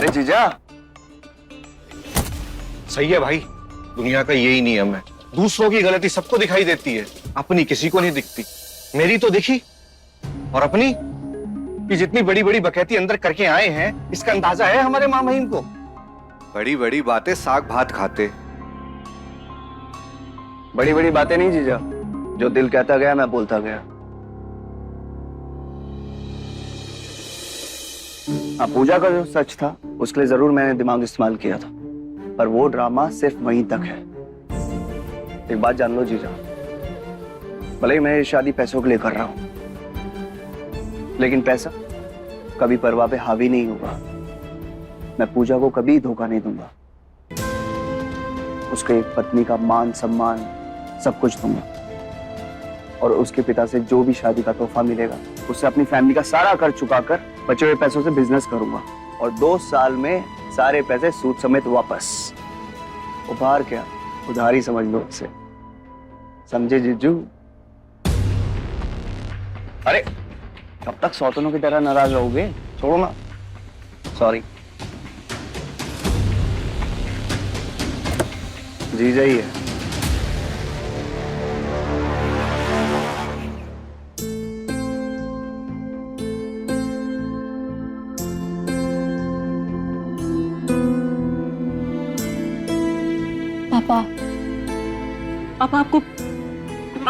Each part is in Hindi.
अरे जीजा, सही है भाई, दुनिया का यही नियम है। दूसरों की गलती सबको दिखाई देती है, अपनी किसी को नहीं दिखती। मेरी तो दिखी, और अपनी कि जितनी बड़ी बड़ी बकैती अंदर करके आए हैं, इसका अंदाजा है हमारे मामहीन को। बड़ी बड़ी बातें साग भात खाते। बड़ी बड़ी बातें नहीं जीजा, जो दिल कहता गया मैं बोलता गया। हाँ, पूजा का जो सच था उसके लिए जरूर मैंने दिमाग इस्तेमाल किया था, पर वो ड्रामा सिर्फ वहीं तक है। एक बात जान लो जीजा, भले ही मैं ये शादी पैसों के लिए कर रहा हूं, लेकिन पैसा कभी परवाह पे हावी नहीं होगा। मैं पूजा को कभी धोखा नहीं दूंगा, उसके एक पत्नी का मान सम्मान सब कुछ दूंगा, और उसके पिता से जो भी शादी का तोहफा मिलेगा उससे अपनी फैमिली का सारा कर्ज चुकाकर बचे हुए पैसों से बिजनेस करूंगा, और 2 साल में सारे पैसे सूद समेत वापस। उपहार क्या, उधारी समझ लो इसे, समझे जीजू? अरे कब तक सौतनों की तरह नाराज रहोगे? छोड़ो ना। सॉरी, जीजा ही है। पापा, अब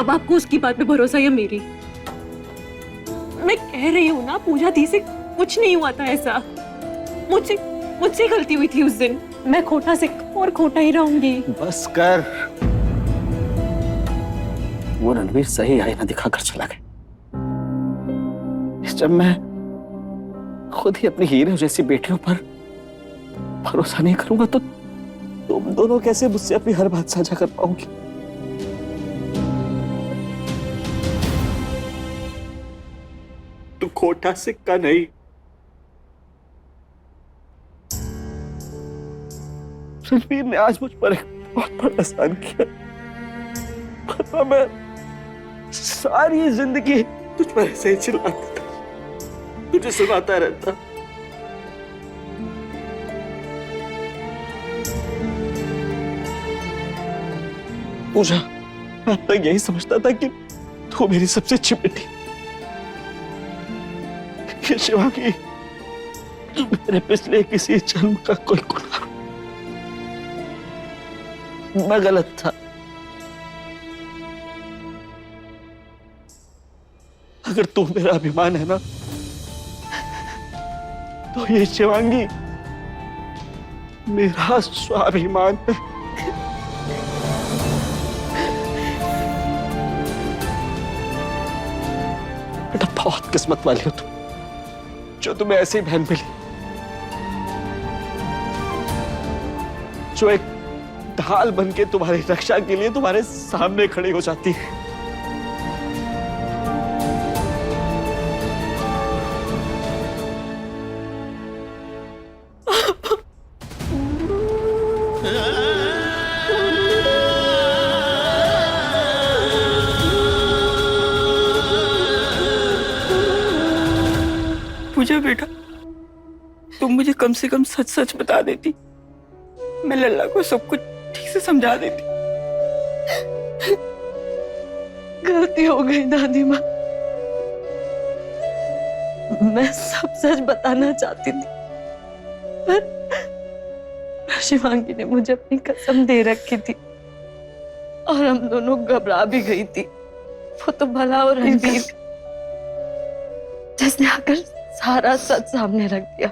आपको उसकी बात पे भरोसा है या मेरी? मैं कह रही हूँ ना, पूजा दी से कुछ नहीं हुआ था ऐसा। मुझसे गलती हुई थी उस दिन। मैं खोटा से और खोटा ही रहूंगी। बस कर। वो रणवीर सही आईना दिखाकर चला गया। जब मैं खुद ही अपनी हीरो जैसी बेटियों पर भरोसा नहीं करूंगा तो तुम दोनों कैसे मुझसे अपनी हर बात साझा कर पाओगी? तू खोटा सिक्का नहीं। रणवीर ने आज मुझ पर एक बहुत बड़ा एहसान किया, वरना मैं सारी जिंदगी तुझ पर ऐसे ही चिल्लाता था, तुझे सुनाता रहता। पूजा, मैं अब तक यही समझता था कि तू मेरी सबसे अच्छी बेटी, कि शिवांगी मेरे पिछले किसी जन्म का कोई गुनाह। मैं गलत था। अगर तू मेरा अभिमान है ना, तो ये शिवांगी मेरा स्वाभिमान है। बेटा, बहुत किस्मत वाली हो तुम, जो तुम्हें ऐसी बहन मिली, जो एक ढाल बनके तुम्हारी रक्षा के लिए तुम्हारे सामने खड़ी हो जाती है। पूजा बेटा, तुम मुझे कम से कम सच सच बता देती, मैं लल्ला को सब कुछ ठीक से समझा देती। गलती हो गई दादी माँ, मैं सब सच बताना चाहती थी, पर शिवांगी ने मुझे अपनी कसम दे रखी थी और हम दोनों घबरा भी गई थी। वो तो भला और रणवीर जिसने आकर सारा सच सामने रख दिया।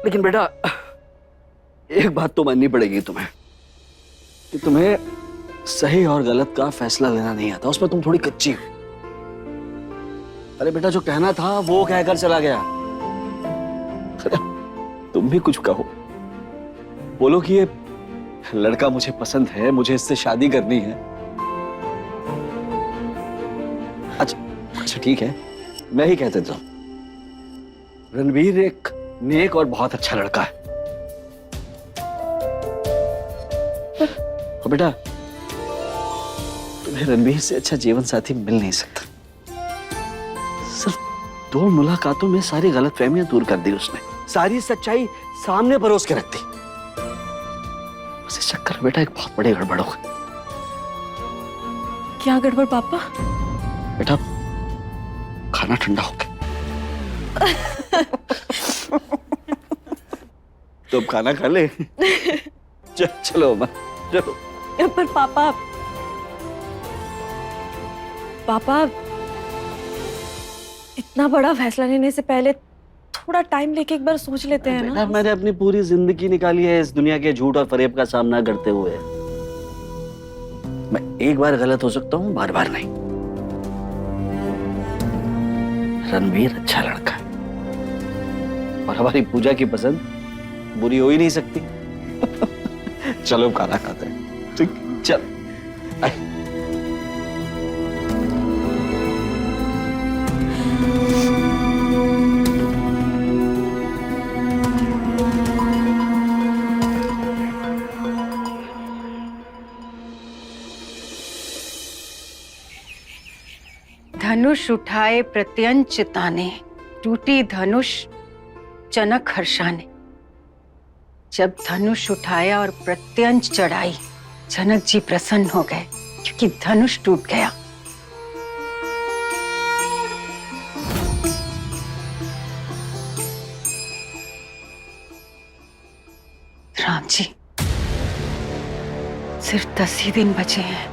लेकिन बेटा, एक बात तो माननी पड़ेगी तुम्हें, कि तुम्हें सही और गलत का फैसला लेना नहीं आता, उसमें तुम थोड़ी कच्ची हो। अरे बेटा, जो कहना था वो कहकर चला गया। अरे तुम भी कुछ कहो, बोलो कि ये लड़का मुझे पसंद है, मुझे इससे शादी करनी है। अच्छा ठीक है, मैं ही कह देता हूं, रणवीर एक नेक और बहुत अच्छा लड़का है। और बेटा, तुम्हें रणवीर से अच्छा जीवन साथी मिल नहीं सकता। 2 मुलाकातों में सारी गलतफहमियां दूर कर दी उसने, सारी सच्चाई सामने परोस के रख दी। बस इस चक्कर में बेटा एक बहुत बड़ी गड़बड़ हो गई। क्या गड़बड़ पापा? बेटा खाना ठंडा हो गया। तो अब खाना खा ले। चलो अम्मा चलो। पर पापा इतना बड़ा फैसला लेने से पहले थोड़ा टाइम लेके एक बार सोच लेते हैं ना। बेटा मैंने अपनी पूरी जिंदगी निकाली है इस दुनिया के झूठ और फरेब का सामना करते हुए। मैं एक बार गलत हो सकता हूँ, बार बार नहीं। रणवीर अच्छा लड़का है और हमारी पूजा की पसंद बुरी हो ही नहीं सकती। चलो खाना खाते हैं। ठीक चल। धनुष उठाए प्रत्यंच ताने, टूटी धनुष जनक हर्षाने। जब धनुष उठाया और प्रत्यंच चढ़ाई, जनक जी प्रसन्न हो गए क्योंकि धनुष टूट गया। राम जी, सिर्फ 10 ही दिन बचे हैं।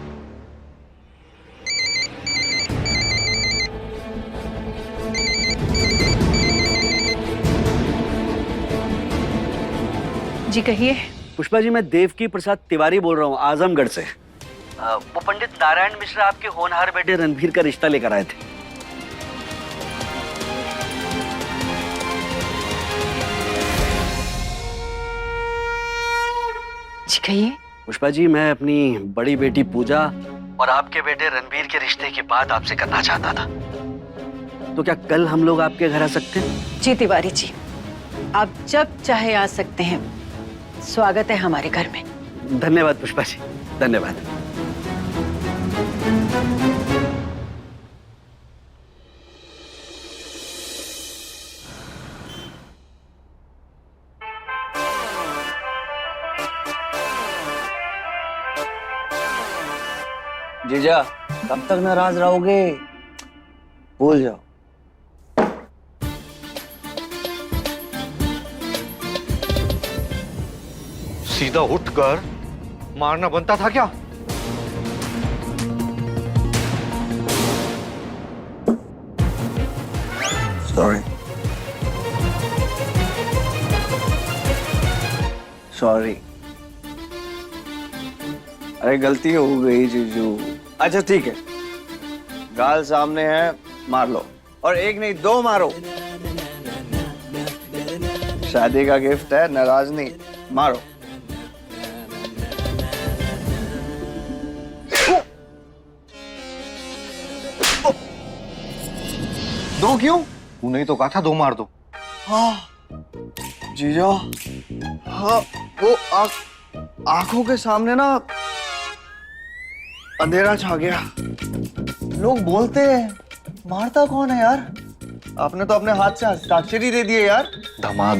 जी कहिए। पुष्पा जी, मैं देवकी प्रसाद तिवारी बोल रहा हूँ आजमगढ़ से। वो पंडित नारायण मिश्रा आपके होनहार बेटे रणवीर का रिश्ता लेकर आए थे। जी कहिए। पुष्पा जी, मैं अपनी बड़ी बेटी पूजा और आपके बेटे रणवीर के रिश्ते की बात आपसे करना चाहता था। तो क्या कल हम लोग आपके घर आ सकते हैं? जी तिवारी जी, आप जब चाहे आ सकते हैं। स्वागत है हमारे घर में। धन्यवाद पुष्पा जी, धन्यवाद। जीजा, कब तक नाराज रहोगे? भूल जाओ। सीधा उठकर मारना बनता था क्या? Sorry sorry. अरे गलती हो गई जीजू। अच्छा ठीक है, गाल सामने है, मार लो। और एक नहीं 2 मारो। शादी का गिफ्ट है, नाराज नहीं, मारो। दो क्यों? तूने ही तो कहा था 2 मार दो। हाँ जीजा, हाँ वो आंखों के सामने ना अंधेरा छा गया। लोग बोलते हैं मारता कौन है यार? आपने तो अपने हाथ से हस्ताक्षर दे दिए यार। दामाद,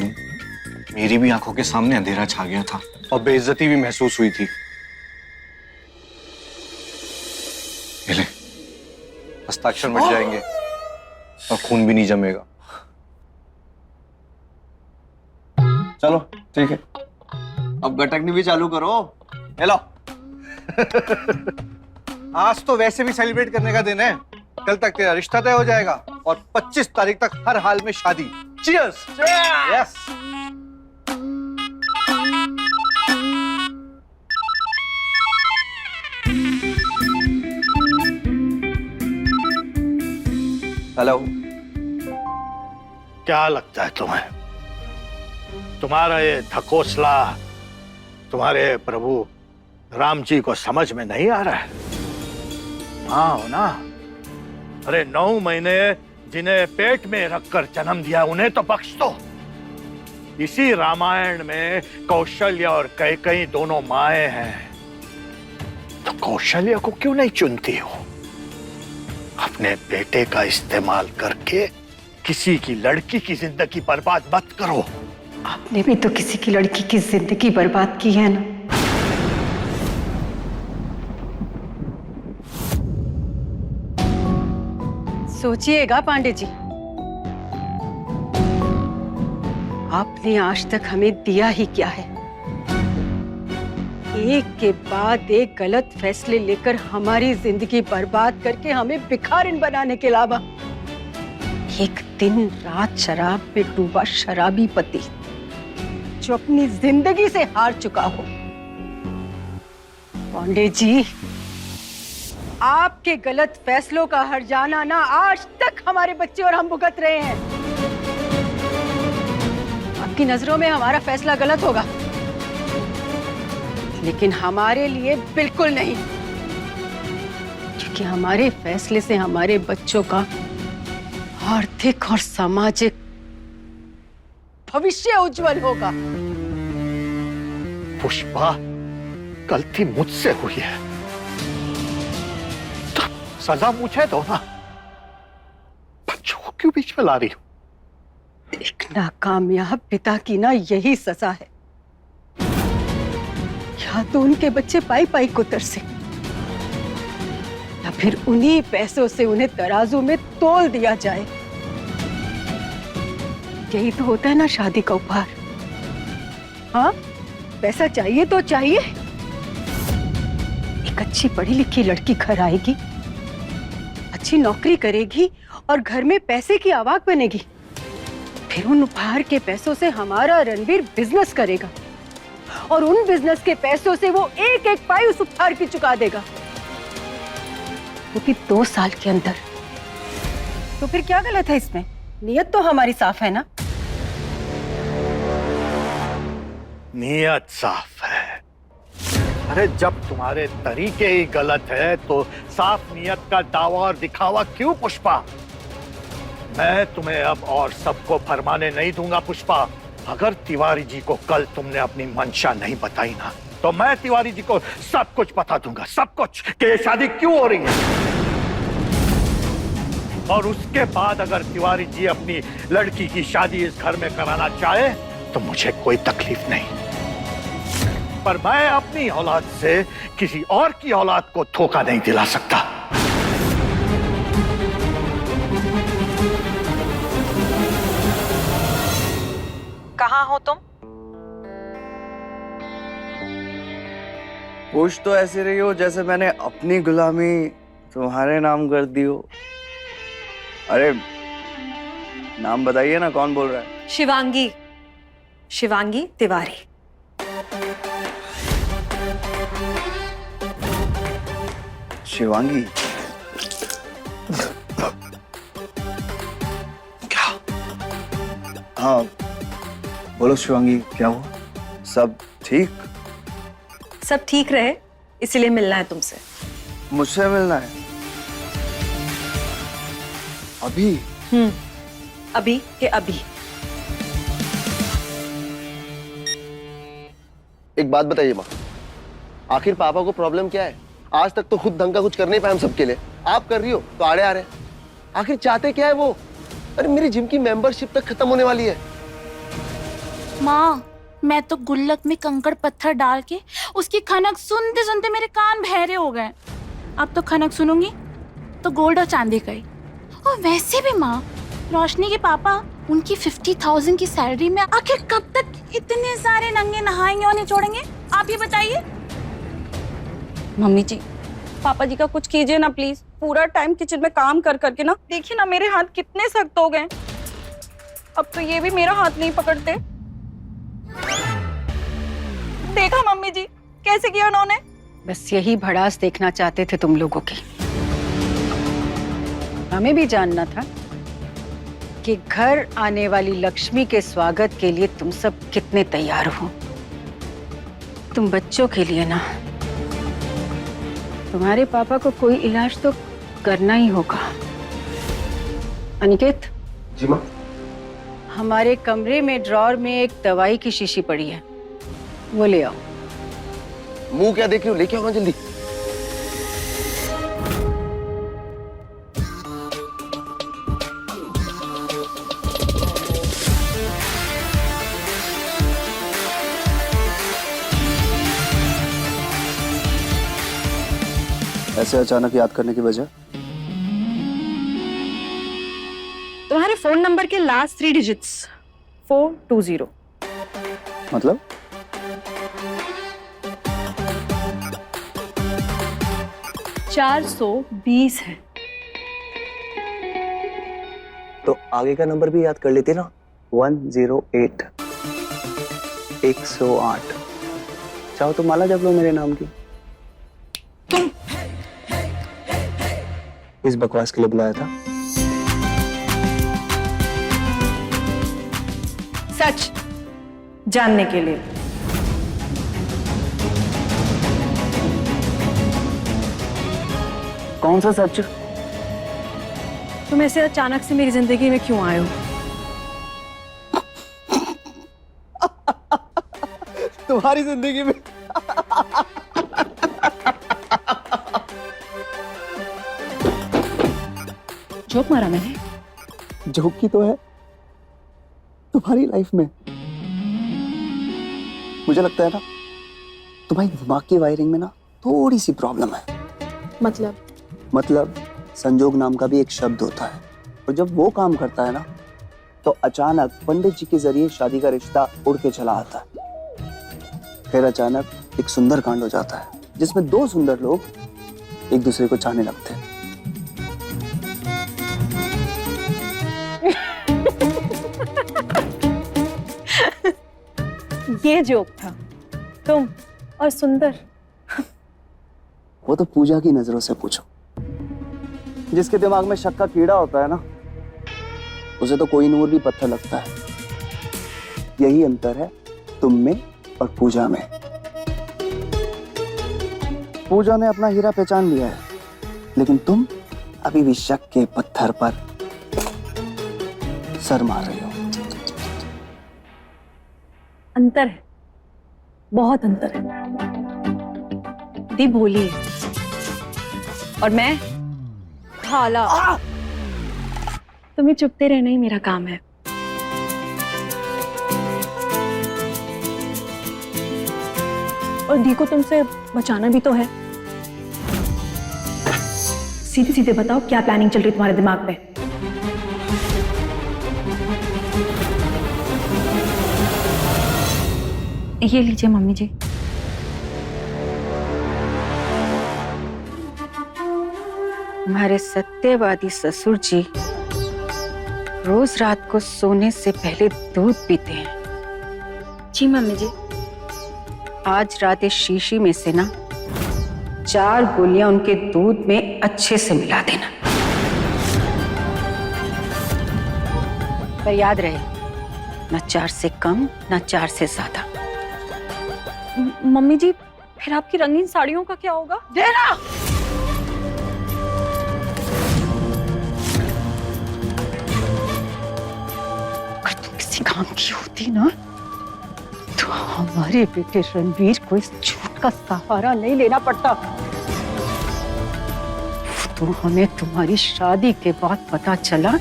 मेरी भी आंखों के सामने अंधेरा छा गया था और बेइज्जती भी महसूस हुई थी। ले, हस्ताक्षर मिट जाएंगे और खून भी नहीं जमेगा। चलो ठीक है, अब गटकनी भी चालू करो। हेलो। आज तो वैसे भी सेलिब्रेट करने का दिन है। कल तक तेरा रिश्ता तय हो जाएगा और 25 तारीख तक हर हाल में शादी। चीयर्स। यस। हेलो। क्या लगता है तुम्हें? तुम्हारा ये ढकोसला तुम्हारे प्रभु राम जी को समझ में नहीं आ रहा है? हाँ हो ना। अरे 9 महीने जिन्हें पेट में रखकर जन्म दिया उन्हें तो बख्श दो। इसी रामायण में कौशल्य और कैकेयी दोनों माएं हैं, तो कौशल्य को क्यों नहीं चुनती हो? अपने बेटे का इस्तेमाल करके किसी की लड़की की जिंदगी बर्बाद मत करो। आपने भी तो किसी की लड़की की जिंदगी बर्बाद की है ना। सोचिएगा पांडे जी, आपने आज तक हमें दिया ही क्या है? एक के बाद एक गलत फैसले लेकर हमारी जिंदगी बर्बाद करके हमें भिखारिन बनाने के अलावा एक दिन रात शराब में डूबा शराबी पति जो अपनी जिंदगी से हार चुका हो। पांडे जी, आपके गलत फैसलों का हर्जाना ना आज तक हमारे बच्चे और हम भुगत रहे हैं। आपकी नजरों में हमारा फैसला गलत होगा, लेकिन हमारे लिए बिल्कुल नहीं, क्योंकि हमारे फैसले से हमारे बच्चों का आर्थिक और सामाजिक भविष्य उज्जवल होगा। पुष्पा, गलती मुझसे हुई है तो सजा मुझे दो ना, बच्चों को क्यों बीच में ला रही हो? एक नाकामयाब पिता की ना यही सजा है। या तो उनके बच्चे पाई पाई को तरसे, या फिर उन्हीं पैसों से उन्हें तराजू में तोल दिया जाए। यही तो होता है ना शादी का उपहार। हाँ, पैसा चाहिए तो चाहिए। एक अच्छी पढ़ी लिखी लड़की घर आएगी, अच्छी नौकरी करेगी और घर में पैसे की आवाक बनेगी। फिर उन उपहार के पैसों से हमारा रणवीर बिजनेस करेगा और उन बिजनेस के पैसों से वो एक एक पाई उस उपहार की चुका देगा, वो भी 2 साल के अंदर। तो फिर क्या गलत है इसमें? नियत तो हमारी साफ है ना। नियत साफ है। अरे जब तुम्हारे तरीके ही गलत है तो साफ नियत का दावा और दिखावा क्यों पुष्पा? मैं तुम्हें अब और सबको फरमाने नहीं दूंगा पुष्पा। अगर तिवारी जी को कल तुमने अपनी मंशा नहीं बताई ना, तो मैं तिवारी जी को सब कुछ बता दूंगा, सब कुछ, कि ये शादी क्यों हो रही है। और उसके बाद अगर तिवारी जी अपनी लड़की की शादी इस घर में कराना चाहे तो मुझे कोई तकलीफ नहीं, पर मैं अपनी औलाद से किसी और की औलाद को धोखा नहीं दिला सकता। कहाँ हो तुम? पूछ तो ऐसी रही हो जैसे मैंने अपनी गुलामी तुम्हारे नाम कर दी हो। अरे नाम बताइए ना, कौन बोल रहा है? शिवांगी, शिवांगी तिवारी। शिवांगी? क्या? हाँ बोलो शिवांगी, क्या हुआ? सब ठीक? सब ठीक रहे इसलिए मिलना है तुमसे। मुझसे मिलना है? अभी? अभी के अभी। एक बात बताइए माँ, आखिर पापा को प्रॉब्लम क्या है? आज तक तो खुद ढंग का कुछ कर नहीं पाए हम सबके लिए, आप कर रही हो तो आड़े आ रहे। आखिर चाहते क्या है वो? अरे मेरी जिम की मेंबरशिप तक खत्म होने वाली है। माँ, मैं तो गुल्लक में कंकड़ पत्थर डाल के उसकी खनक सुनते सुनते मेरे कान बहरे हो गए। अब तो खनक सुनूंगी तो गोल्ड और चांदी का ही। और वैसे भी माँ, रोशनी के पापा उनकी 50,000 की सैलरी में आखिर कब तक इतने सारे नंगे नहाएंगे और निचोड़ेंगे? आप ये बताइए। मम्मी जी, पापा जी का कुछ कीजिए ना प्लीज। पूरा टाइम किचन में काम कर करके ना, देखिए ना मेरे हाथ कितने सख्त हो गए। अब तो ये भी मेरा हाथ नहीं पकड़ते। देखा मम्मी जी कैसे किया उन्होंने? बस यही भड़ास देखना चाहते थे तुम लोगों की। हमें भी जानना था कि घर आने वाली लक्ष्मी के स्वागत के लिए तुम सब कितने तैयार हो। तुम बच्चों के लिए ना, तुम्हारे पापा को कोई इलाज तो करना ही होगा। अनिकेत जी माँ। हमारे कमरे में ड्रॉर में एक दवाई की शीशी पड़ी है, वो ले आओ। मुंह क्या देख रही हो, लेके आओ ना जल्दी। ऐसे अचानक याद करने की वजह? तुम्हारे फोन नंबर के लास्ट 3 डिजिट्स 420। मतलब? $420 है। तो आगे का नंबर भी याद कर लेती ना, 108 108। चाहो तो माला जप लो मेरे नाम की। इस बकवास के लिए बुलाया था? सच जानने के लिए। कौन सा सच? तुम ऐसे अचानक से मेरी जिंदगी में क्यों आए हो? तुम्हारी जिंदगी में? जोक मारा मैंने? जोक की तो है तुम्हारी लाइफ में। मुझे लगता है ना तुम्हारी दिमाग की वायरिंग में ना थोड़ी सी प्रॉब्लम है। मतलब संजोग नाम का भी एक शब्द होता है, और जब वो काम करता है ना तो अचानक पंडित जी के जरिए शादी का रिश्ता उड़ के चला आता है। फिर अचानक एक सुंदर कांड हो जाता है जिसमें 2 सुंदर लोग एक दूसरे को चाहने लगते हैं। ये जोक था। तुम और सुंदर। वो तो पूजा की नजरों से पूछो। जिसके दिमाग में शक का कीड़ा होता है ना, उसे तो कोई नूर भी पत्थर लगता है। यही अंतर है तुम में और पूजा में। पूजा ने अपना हीरा पहचान लिया है, लेकिन तुम अभी भी शक के पत्थर पर सर मार रही हो। अंतर है, बहुत अंतर है। दी भोली है और मैं खाला। तुम्हें चुपते रहना ही मेरा काम है। और दी को तुमसे बचाना भी तो है। सीधे सीधे बताओ, क्या प्लानिंग चल रही तुम्हारे दिमाग पे? ये लीजिए मम्मी जी। हमारे सत्यवादी ससुर जी रोज रात को सोने से पहले दूध पीते हैं। जी मम्मी जी। आज रात इस शीशी में से ना 4 गोलियां उनके दूध में अच्छे से मिला देना। पर याद रहे, ना 4 से कम ना 4 से ज्यादा। मम्मी जी, फिर आपकी रंगीन साड़ियों का क्या होगा? देना। अगर तुम किसी काम की होती ना तो हमारे बेटे रणवीर को इस झूठ का सहारा नहीं लेना पड़ता। तो हमें तुम्हारी शादी के बाद पता चला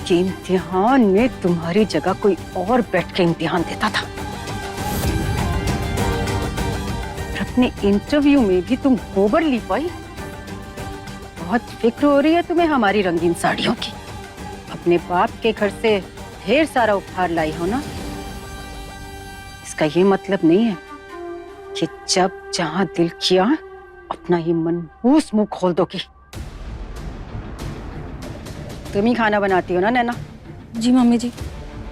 कि इम्तिहान में तुम्हारी जगह कोई और बैठ के इम्तिहान देता था। अपने इंटरव्यू में भी तुम गोबर ली पाई। बहुत फिक्र हो रही है तुम्हें हमारी रंगीन साड़ियों की। अपने बाप के घर से ढेर सारा उपहार लाई हो ना। इसका ये मतलब नहीं है कि जब जहां दिल किया अपना ये मनहूस मुंह खोल दोगी। तुम ही खाना बनाती हो ना नैना? जी मम्मी जी।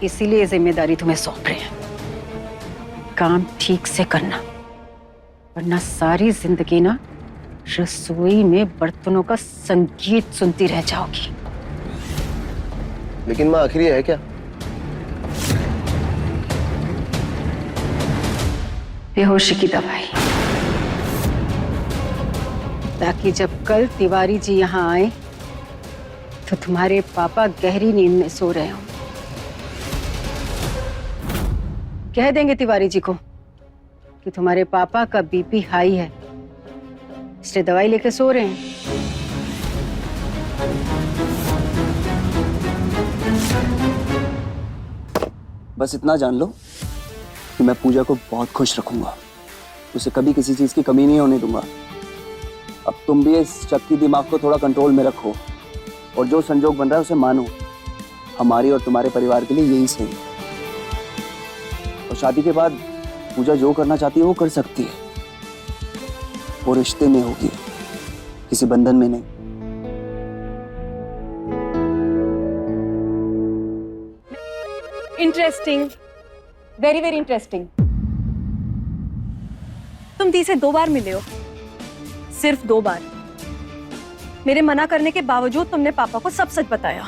इसीलिए जिम्मेदारी तुम्हें सौंप रहे हैं। काम ठीक से करना, वरना सारी जिंदगी ना रसोई में बर्तनों का संगीत सुनती रह जाओगी। लेकिन माँ आखिर ये है क्या? बेहोशी की दवाई, ताकि जब कल तिवारी जी यहाँ आए तो तुम्हारे पापा गहरी नींद में सो रहे हो। कह देंगे तिवारी जी को कि तुम्हारे पापा का बीपी हाई है, इसलिए दवाई लेके सो रहे हैं। बस इतना जान लो कि मैं पूजा को बहुत खुश रखूंगा। उसे कभी किसी चीज की कमी नहीं होने दूंगा। अब तुम भी इस शक्की दिमाग को थोड़ा कंट्रोल में रखो और जो संजोग बन रहा है उसे मानो। हमारी और तुम्हारे परिवार के लिए यही सही है। और शादी के बाद पूजा जो करना चाहती है वो कर सकती है। वो रिश्ते में होगी, किसी बंधन में नहीं। Interesting, very very interesting. तुम दी से 2 बार मिले हो, सिर्फ 2 बार। मेरे मना करने के बावजूद तुमने पापा को सब सच बताया।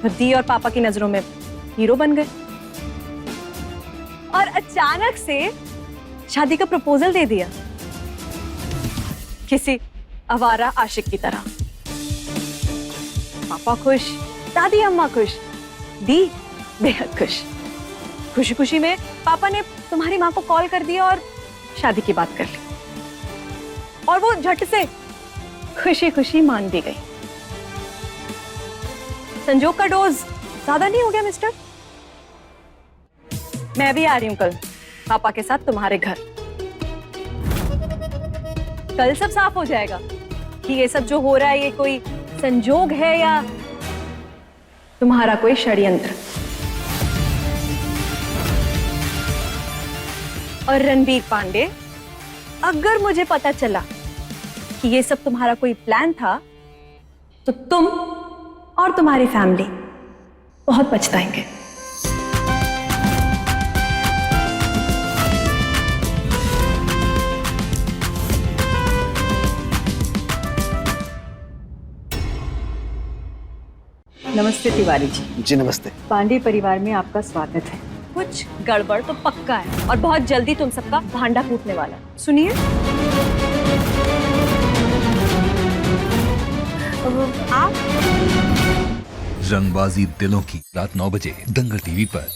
दी और पापा की नजरों में हीरो बन गए और अचानक से शादी का प्रपोजल दे दिया, किसी आवारा आशिक की तरह। पापा खुश, दादी अम्मा खुश, दी बेहद खुश। खुशी खुशी में पापा ने तुम्हारी माँ को कॉल कर दिया और शादी की बात कर ली, और वो झट से खुशी खुशी मान भी गई। संजोग का डोज ज्यादा नहीं हो गया मिस्टर? मैं भी आ रही हूँ कल पापा के साथ तुम्हारे घर। कल सब साफ हो जाएगा कि ये सब जो हो रहा है ये कोई संजोग है या तुम्हारा कोई षड्यंत्र। और रणबीर पांडे, अगर मुझे पता चला कि ये सब तुम्हारा कोई प्लान था तो तुम और तुम्हारी फैमिली बहुत पछताएंगे। नमस्ते तिवारी जी। जी नमस्ते। पांडे परिवार में आपका स्वागत है। कुछ गड़बड़ तो पक्का है और बहुत जल्दी तुम सबका भांडा फूटने वाला है। सुनिए, आप रंगबाजी दिलों की, रात 9 बजे दंगल टीवी पर।